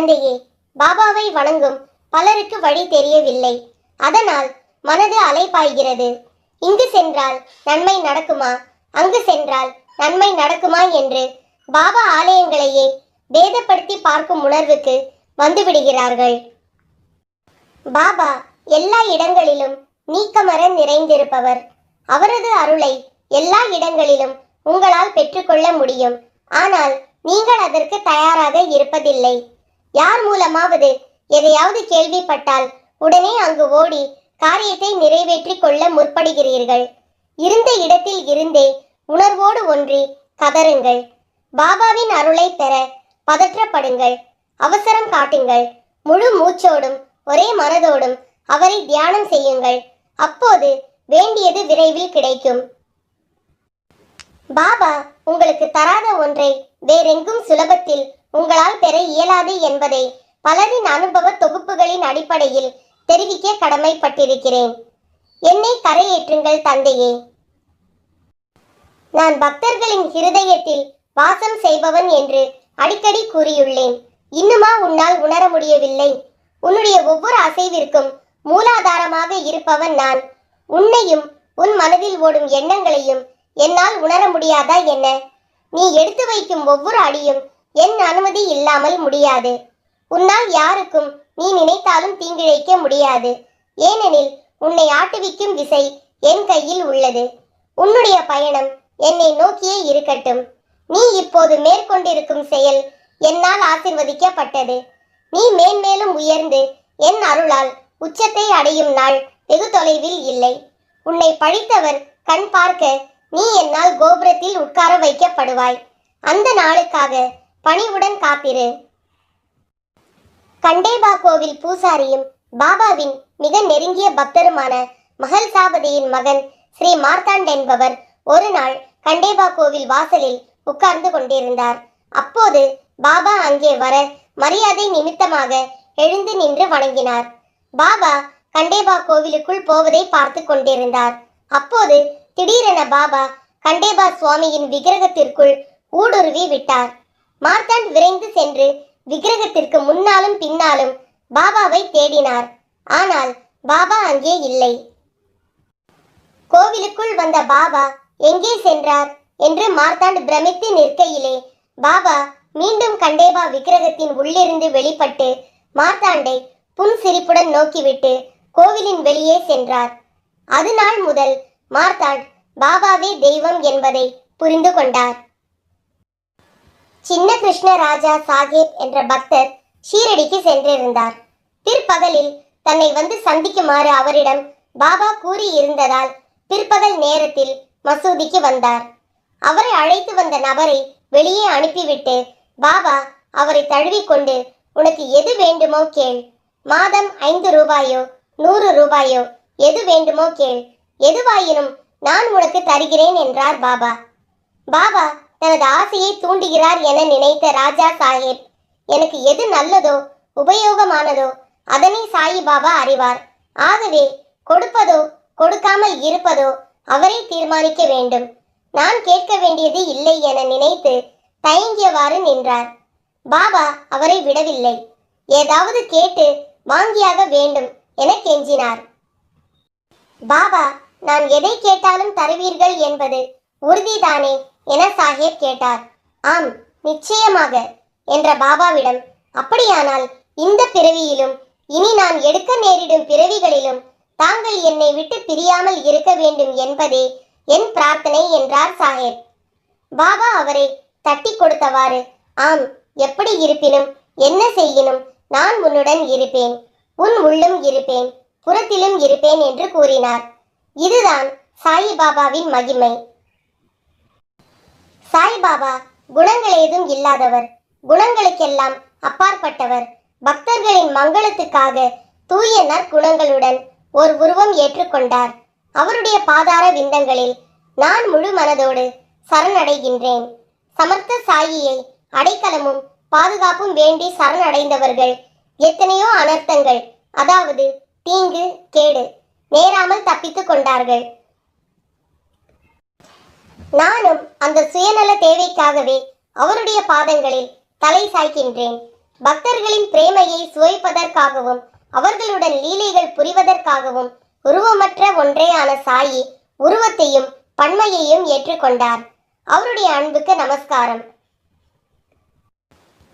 குழந்தையே, பாபாவை வணங்கும் பலருக்கு வழி தெரியவில்லை. அதனால் மனது அலைபாய்கிறது. இங்கு சென்றால் நன்மை நடக்குமா, அங்கு சென்றால் நன்மை நடக்குமா என்று பாபா ஆலயங்களையே பேதப்படுத்தி பார்க்கும் உணர்வுக்கு வந்து விடுகிறார்கள். பாபா எல்லா இடங்களிலும் நீக்கமர நிறைந்திருப்பவர். அவரது அருளை எல்லா இடங்களிலும் உங்களால் பெற்றுக்கொள்ள முடியும். ஆனால் நீங்கள் அதற்கு தயாராக இருப்பதில்லை. யார் மூலமாவது எதையாவது கேள்விப்பட்டால் உடனே அங்கு ஓடி காரியத்தை நிறைவேற்றி கொள்ள முற்படுகிறீர்கள். இருந்த இடத்தில் இருந்தே உணர்வோடு ஒன்றி கதறுங்கள். பாபாவின் அருளை பெற பதற்றப்படுங்கள். அவசரம் காட்டுங்கள். முழு மூச்சோடும் ஒரே மனதோடும் அவரை தியானம் செய்யுங்கள். அப்போது வேண்டியது விரைவில் கிடைக்கும். பாபா உங்களுக்கு தராத ஒன்றை வேறெங்கும் சுலபத்தில் உங்களால் பெற இயலாது என்பதை பலரின் அனுபவ தொகுப்புகளின் அடிப்படையில் தெரிவிக்க கடமைப்பட்டிருக்கிறேன். என்னை கரையேற்றுங்கள் தந்தையே. நான் பக்தர்களின் ஹிருதயத்தில் வாசம் செய்பவன் என்று அடிக்கடி கூறியுள்ளேன். இன்னுமா உன்னால் உணர முடியவில்லை? உன்னுடைய ஒவ்வொரு அசைவிற்கும் மூலாதாரமாக இருப்பவன் நான். உன்னையும் உன் மனதில் ஓடும் எண்ணங்களையும் என்னால் உணர முடியாதா என்ன? நீ எடுத்து வைக்கும் ஒவ்வொரு அடியும் என் அனுமதி இல்லாமல் முடியாது. உன்னால் யாருக்கும் நீ நினைத்தாலும் தீங்கிழைக்க முடியாது. ஏனெனில் உன்னை ஆட்டுவிக்கும் விசை என் கையில் உள்ளது. உன்னுடைய பயணம் என்னை நோக்கியே இருக்கட்டும். நீ இப்போது மேற்கொண்டிருக்கும் செயல் என்னால் ஆசிர்வதிக்கப்பட்டது. நீ மேன்மேலும் உயர்ந்து என் அருளால் உச்சத்தை அடையும் நாள் வெகு தொலைவில் இல்லை. உன்னை பழித்தவர் கண் பார்க்க நீ என்னால் கோபுரத்தில் உட்கார வைக்கப்படுவாய். அந்த நாளுக்காக பணிவுடன் காத்திரு. கண்டேபா கோவில் பூசாரியும் பாபாவின் மிக நெருங்கிய பக்தருமான மகள்சாபதியின் மகன் ஸ்ரீ மார்த்தாண்ட் என்பவர் ஒரு நாள் கண்டேபா கோவில் வாசலில் உட்கார்ந்து கொண்டிருந்தார். அப்போது பாபா அங்கே வர மரியாதை நிமித்தமாக எழுந்து நின்று வணங்கினார். பாபா கண்டேபா கோவிலுக்குள் போவதை பார்த்து கொண்டிருந்தார். அப்போது திடீரென பாபா கண்டேபா சுவாமியின் விக்கிரகத்திற்குள் ஊடுருவி விட்டார். மார்த்தாண்ட் விரைந்து சென்று விக்கிரகத்திற்கு முன்னாலும் பின்னாலும் பாபாவை தேடினார். ஆனால் பாபா அங்கே இல்லை. கோவிலுக்குள் வந்த பாபா எங்கே சென்றார் என்று மார்த்தாண்ட் பிரமித்து நிற்கையிலே பாபா மீண்டும் கண்டேபா விக்கிரகத்தின் உள்ளிருந்து வெளிப்பட்டு மார்த்தாண்டை புன்சிரிப்புடன் நோக்கிவிட்டு கோவிலின் வெளியே சென்றார். அதுநாள் முதல் மார்த்தாண்ட் பாபாவே தெய்வம் என்பதை புரிந்து கொண்டார். சின்ன கிருஷ்ணராஜா சாஹேப் என்ற பக்தர் ஷீரடிக்கு சென்றிருந்தார். பிற்பகலில் தன்னை வந்து சந்திக்குமாறு அவரிடம் பாபா கூறி இருந்ததால் பிற்பகல் நேரத்தில் மசூதிக்கு வந்தார். அவரை அழைத்து வந்த நபரை வெளியே அனுப்பிவிட்டு பாபா அவரை தழுவிக்கொண்டு, உனக்கு எது வேண்டுமோ கேள். மாதம் 5 ரூபாயோ 100 ரூபாயோ எது வேண்டுமோ கேள். எதுவாயினும் நான் உனக்கு தருகிறேன் என்றார் பாபா. பாபா தனது ஆசையை தூண்டுகிறார் என நினைத்த ராஜா சாஹேப், எனக்கு எது நல்லதோ உபயோகமானதோ அதனை சாயி பாபா அறிவார். ஆகவே கொடுப்பதோ கொடுக்காமல் இருப்பதோ அவரை தீர்மானிக்க வேண்டும். நான் கேட்க வேண்டியது இல்லை என நினைத்து தயங்கியவாறு நின்றார். பாபா அவரை விடவில்லை. ஏதாவது கேட்டு வாங்கியாக வேண்டும் என கெஞ்சினார். பாபா, நான் எதை கேட்டாலும் தருவீர்கள் என்பது உறுதிதானே என சாஹேப் கேட்டார். ஆம், நிச்சயமாக என்ற பாபாவிடம், அப்படியானால் இந்த பிறவியிலும் இனி நான் எடுக்க நேரிடும் பிறவிகளிலும் தாங்கள் என்னை விட்டு பிரியாமல் இருக்க வேண்டும் என்பதே என் பிரார்த்தனை என்றார் சாஹேப். பாபா அவரை தட்டி கொடுத்தவாறு, ஆம், எப்படி இருப்பினும் என்ன செய்யினும் நான் உன்னுடன் இருப்பேன், உன் உள்ளும் இருப்பேன், புறத்திலும் இருப்பேன் என்று கூறினார். இதுதான் சாயிபாபாவின் மகிமை. சாய்பாபா குணங்கள் ஏதும் இல்லாதவர், குணங்களுக்கெல்லாம் அப்பாற்பட்டவர். பக்தர்களின் மங்களத்துக்காக தூய நற்குணங்களுடன் ஒரு உருவம் ஏற்றுக்கொண்டார். அவருடைய பாதார விந்தங்களில் நான் முழு மனதோடு சரணடைகின்றேன். சமர்த்த சாயியை அடைக்கலமும் பாதுகாப்பும் வேண்டி சரணடைந்தவர்கள் எத்தனையோ அனர்த்தங்கள், அதாவது தீங்கு கேடு நேராமல் தப்பித்துக் கொண்டார்கள். நானும் அந்த சுயநல தேவைக்காகவே அவருடைய பாதங்களில் தலை சாய்க்கின்றேன். பக்தர்களின் பிரேமையை சுவைப்பதற்காகவும் அவர்களுடன் லீலைகள் புரிவதற்காகவும் உருவமற்ற ஒன்றேயான சாயி உருவத்தையும் பன்மையையும் ஏற்றுக்கொண்டார். அவருடைய அன்புக்கு நமஸ்காரம்.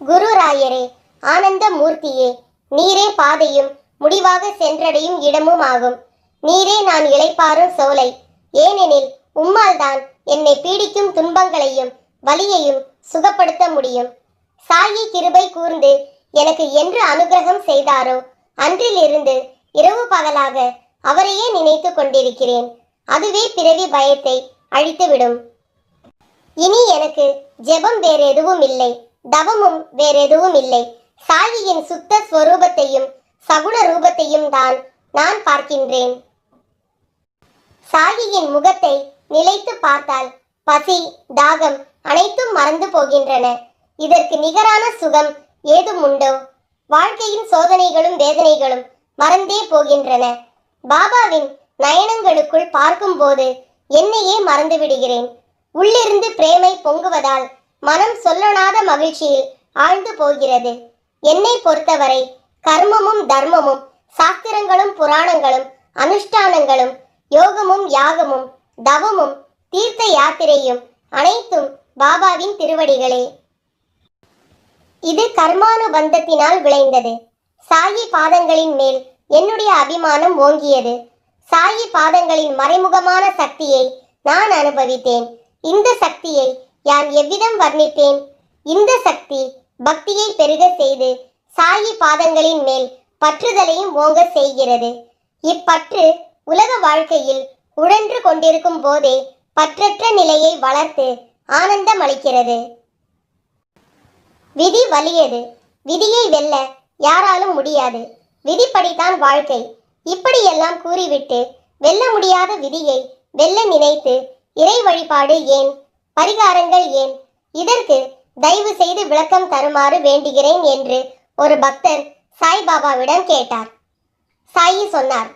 குருராயரே, ஆனந்த மூர்த்தியே, நீரே பாதையும் முடிவாக சென்றடையும் இடமும் ஆகும். நீரே நான் இளைப்பாறும் சோலை. ஏனெனில் உம்மால் தான் என்னை பீடிக்கும் துன்பங்களையும் வலியையும் சுகப்படுத்த முடியும். சாயி கிருபை கூர்ந்து எனக்கு என்று அனுகிரகம் செய்தாரோ அன்றிலிருந்து இரவு பகலாக அவரையே நினைத்து கொண்டிருக்கிறேன். அதுவே பிறவி பயத்தை அழித்துவிடும். இனி எனக்கு ஜெபம் வேறெதுவும் இல்லை, தவமும் வேறெதுவும் இல்லை. சாயியின் சுத்த ஸ்வரூபத்தையும் சகுண ரூபத்தையும் தான் நான் பார்க்கின்றேன். சாயியின் முகத்தை நிலைத்து பார்த்தால் பசி, தாகம் அனைத்தும் மறந்து போகின்றன. இதற்கு நிகரான சுகம் ஏதும் உண்டோ? வாழ்க்கையின் சோதனைகளும் வேதனைகளும் மறந்தே போகின்றன. பாபாவின் நயனங்களுக்குள் பார்க்கும்போது என்னையே மறந்து விடுகிறேன். உள்ளிருந்து பிரேமை பொங்குவதால் மனம் சொல்லனாத மகிழ்ச்சியில் ஆழ்ந்து போகிறது. என்னை பொறுத்தவரை கர்மமும் தர்மமும் சாஸ்திரங்களும் புராணங்களும் அனுஷ்டானங்களும் யோகமும் யாகமும் தவமும் தீர்த்த யாத்திரையும் அனைத்தும் பாபாவின் திருவடிகளே. இது கர்மானுபந்தத்தினால் விளைந்தது. சாயி பாதங்களின் மேல் என்னுடைய அபிமானம் ஓங்கியது. சாயி பாதங்களின் மறைமுகமான சக்தியை நான் அனுபவித்தேன். இந்த சக்தியை யான் எவ்விதம் வர்ணிப்பேன்? இந்த சக்தி பக்தியை பெருக செய்து சாயி பாதங்களின் மேல் பற்றுதலையும் ஓங்க செய்கிறது. இப்பற்று உலக வாழ்க்கையில் உழன்று கொண்டிருக்கும் போதே பற்றற்ற நிலையை வளர்த்து ஆனந்தம் அளிக்கிறது. விதி வலியது. விதியை வெல்ல யாராலும் முடியாது. விதிப்படித்தான் வாழ்க்கை. இப்படியெல்லாம் கூறிவிட்டு வெல்ல முடியாத விதியை வெல்ல நினைத்து இறை வழிபாடு ஏன்? பரிகாரங்கள் ஏன்? இதற்கு தயவு செய்து விளக்கம் தருமாறு வேண்டுகிறேன் என்று ஒரு பக்தர் சாய்பாபாவிடம் கேட்டார். சாயி சொன்னார்,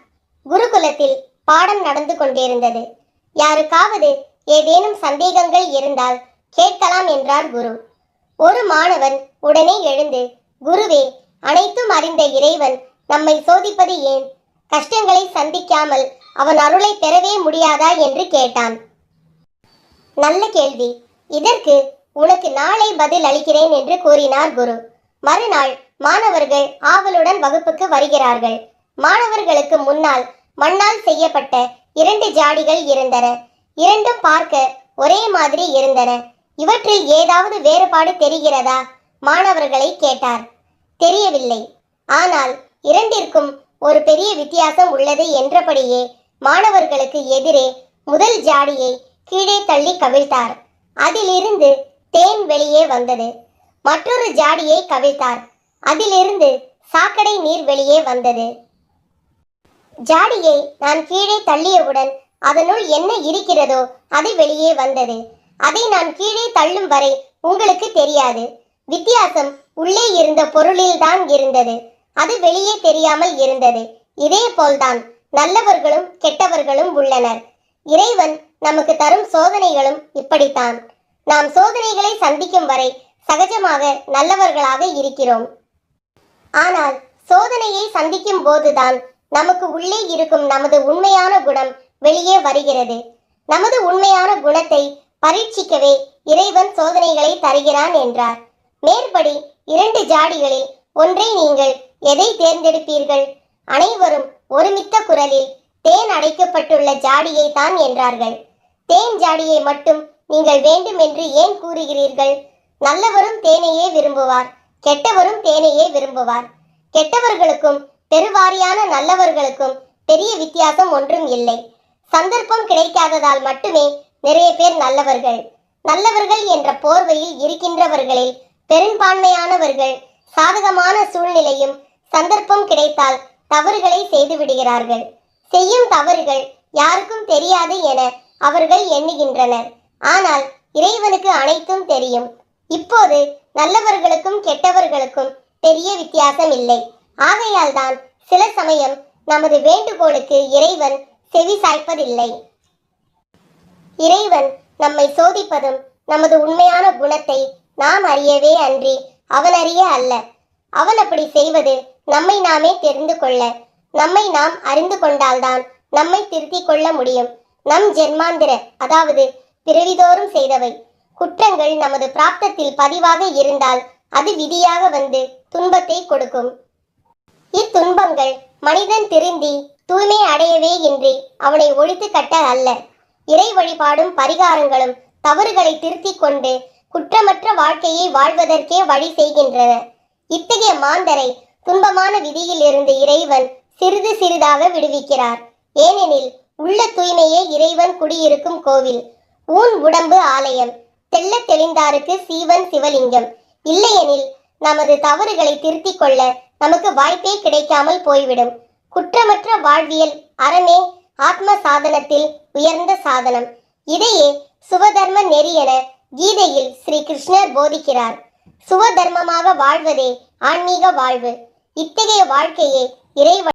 குருகுலத்தில் பாடம் நடந்து கொண்டிருந்தது. யாருக்காவது ஏதேனும் சந்தேகங்கள் இருந்தால் கேட்கலாம் என்றார் குரு. ஒரு மாணவன் உடனே எழுந்து, குருவே, அனைத்தும் அறிந்த இறைவன் நம்மை சோதிப்பது ஏன்? கஷ்டங்களை சந்திக்காமல் அவன் அருளை பெறவே முடியாதா என்று கேட்டான். நல்ல கேள்வி. இதற்கு உனக்கு நாளை பதில் அளிக்கிறேன் என்று கூறினார் குரு. மறுநாள் மாணவர்கள் ஆவலுடன் வகுப்புக்கு வருகிறார்கள். மாணவர்களுக்கு முன்னால் மண்ணால் செய்யப்பட்ட 2 ஜாடிகள் இருந்தன. இரண்டும் பார்க்க ஒரே மாதிரி இருந்தன. இவற்றில் ஏதாவது வேறுபாடு தெரிகிறதா? மாணவர்களை கேட்டார். தெரியவில்லை. ஆனால் இரண்டிற்கும் ஒரு பெரிய வித்தியாசம் உள்ளது என்றபடியே மாணவர்களுக்கு எதிரே முதல் ஜாடியை கீழே தள்ளி கவிழ்த்தார். அதிலிருந்து தேன் வெளியே வந்தது. மற்றொரு ஜாடியை கவிழ்த்தார். அதிலிருந்து சாக்கடை நீர் வெளியே வந்தது. ஜாடியை நான் கீழே தள்ளியவுடன் அதனுள் என்ன இருக்கிறதோ அது வெளியே வந்தது. அதை நான் கீழே தள்ளும் வரை உங்களுக்கு தெரியாது. வித்தியாசம் உள்ளே இருந்த பொருளில்தான் இருந்தது. அது வெளியே தெரியாமல் இருந்தது. இதே போல்தான் நல்லவர்களும் கெட்டவர்களும் உள்ளனர். இறைவன் நமக்கு தரும் சோதனைகளும் இப்படித்தான். நாம் சோதனைகளை சந்திக்கும் வரை சகஜமாக நல்லவர்களாக இருக்கிறோம். ஆனால் சோதனையை சந்திக்கும் போதுதான் நமக்கு உள்ளே இருக்கும் நமது உண்மையான குணம் வெளியே வருகிறது. நமது உண்மையான குணத்தை பரீட்சிக்கவே இறைவன் சோதனைகளை தருகிறான் என்றார். மேற்படி 2 ஜாடிகளில் ஒன்றை நீங்கள் எதை தேர்ந்தெடுப்பீர்கள்? அனைவரும் ஒருமித்த குரலில் தேன் அடைக்கப்பட்டுள்ள ஜாடியை தான் என்றார்கள். தேன் ஜாடியை மட்டும் நீங்கள் வேண்டும் என்று ஏன் கூறுகிறீர்கள்? நல்லவரும் தேனையே விரும்புவார், கெட்டவரும் தேனையே விரும்புவார். கெட்டவர்களுக்கும் பெருவாரியான நல்லவர்களுக்கும் பெரிய வித்தியாசம் ஒன்றும் இல்லை. சந்தர்ப்பம் கிடைக்காததால் மட்டுமே நிறைய பேர் நல்லவர்கள். நல்லவர்கள் என்ற போர்வையில் இருக்கின்றவர்களில் பெரும்பான்மையானவர்கள் சாதகமான சூழ்நிலையும் சந்தர்ப்பம் கிடைத்தால் தவறுகளை செய்து விடுகிறார்கள். செய்யும் தவறுகள் யாருக்கும் தெரியாது என அவர்கள் எண்ணுகின்றனர். ஆனால் இறைவனுக்கு அனைத்தும் தெரியும். இப்போது நல்லவர்களுக்கும் கெட்டவர்களுக்கும் பெரிய வித்தியாசம் இல்லை. ஆகையால் தான் சில சமயம் நமது வேண்டுகோளுக்கு இறைவன் செவி சாய்ப்பதில்லை. இறைவன் நம்மை சோதிப்பதும் நமது உண்மையான குணத்தை நாம் அறியவே அன்றி அவன் அறிய அல்ல. அவன் அப்படி செய்வது நம்மை நாமே தெரிந்து கொள்ள, நம்மை நாம் அறிந்து கொண்டால்தான் நம்மை திருத்திக் கொள்ள முடியும். நம் ஜென்மாந்திர, அதாவது பிறவிதோறும் செய்தவை குற்றங்கள் நமது பிராப்தத்தில் பதிவாக இருந்தால் அது விதியாக வந்து துன்பத்தை கொடுக்கும். இத்துன்பங்கள் மனிதன் திருந்தி தூய்மை அடையவே இன்றி அவனை ஒழித்து கட்ட அல்ல. இறை வழிபாடும் பரிகாரங்களும் தவறுகளை திருத்திக் கொண்டு குற்றமற்ற வாழ்க்கையை வாழ்வதற்கே வழி செய்கின்றன. இத்தகைய மாந்தரை துன்பமான விதியில் இருந்து இறைவன் சிறிது சிறிதாக விடுவிக்கிறார். ஏனெனில் உள்ள தூய்மையே இறைவன் குடியிருக்கும் கோவில். ஊன் உடம்பு ஆலயம். தெள்ள தெளிந்தாருக்கு சீவன் சிவலிங்கம். இல்லையெனில் நமது தவறுகளை திருத்திக் கொள்ள நமக்கு வாய்ப்பே கிடைக்காமல் போய்விடும். குற்றமற்ற வாழ்வியல் அறமே ஆத்ம சாதனத்தில் உயர்ந்த சாதனம். இதையே சுவதர்ம நெறி என கீதையில் ஸ்ரீ கிருஷ்ணர் போதிக்கிறார். சுவதர்மமாக வாழ்வதே ஆன்மீக வாழ்வு. இத்தகைய வாழ்க்கையே இறை